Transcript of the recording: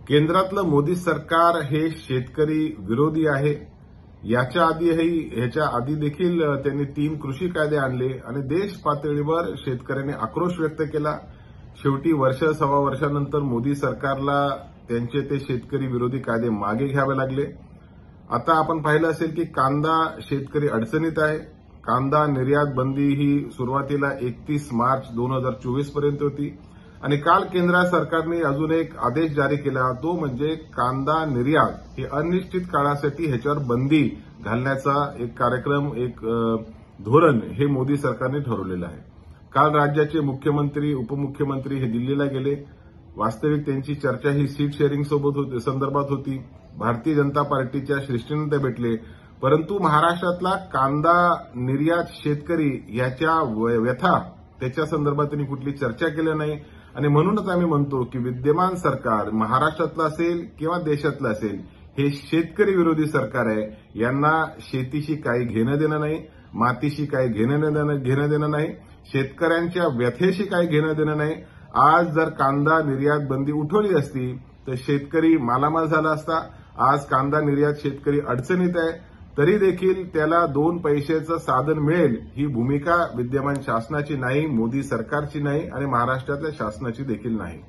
केंद्रातलं मोदी सरकार हे शेतकरी विरोधी आहे। ह्याच्या आधी देखील त्यांनी 3 कृषी कायदे आणले आणि देश पातळीवर शेतकऱ्यांनी आक्रोश व्यक्त केला। शेवटी सव्वा वर्षानंतर मोदी सरकारला त्यांचे ते शेतकरी विरोधी कायदे मागे घ्यावे लागले। आता आपण पाहिलं असेल की कांदा शेतकरी अडचणीत आहे। कांदा निर्यात बंदी ही सुरुवातीला 31 मार्च 2024 पर्यंत होती आणि काल केंद्र सरकारने अजून एक आदेश जारी केला, तो म्हणजे कांदा निर्यात ही अनिश्चित काळासाठी ह्याच्यावर बंदी घालण्याचा एक कार्यक्रम, एक धोरण हे मोदी सरकारने ठरवलेलं आहे। काल राज्याचे मुख्यमंत्री, उपमुख्यमंत्री हे दिल्लीला गेले। वास्तविक त्यांची चर्चा ही सीट शेअरिंग संदर्भात होती। भारतीय जनता पार्टीच्या श्रेष्ठींना ते भेटले, परंतु महाराष्ट्रातला कांदा निर्यात शेतकरी याच्या व्यथा त्याच्या संदर्भात त्यांनी कुठली चर्चा केली नाही आणि म्हणूनच आम्ही म्हणतो की विद्यमान सरकार महाराष्ट्रातलं असेल किंवा देशातलं असेल हे शेतकरी विरोधी सरकार आहे। यांना शेतीशी काही घेणं देणं नाही, मातीशी काही घेणं देणं नाही, शेतकऱ्यांच्या व्यथेशी काही घेणं देणं नाही। आज जर कांदा निर्यात बंदी उठवली असती तर शेतकरी मालामाल झाला असता। आज कांदा निर्यात शेतकरी अडचणीत आहे, तरी देखील त्याला 2 पैशाचं साधन मिळेल ही भूमिका विद्यमान शासनाची नाही, मोदी सरकारची नाही आणि महाराष्ट्रातल्या शासनाची देखील नाही।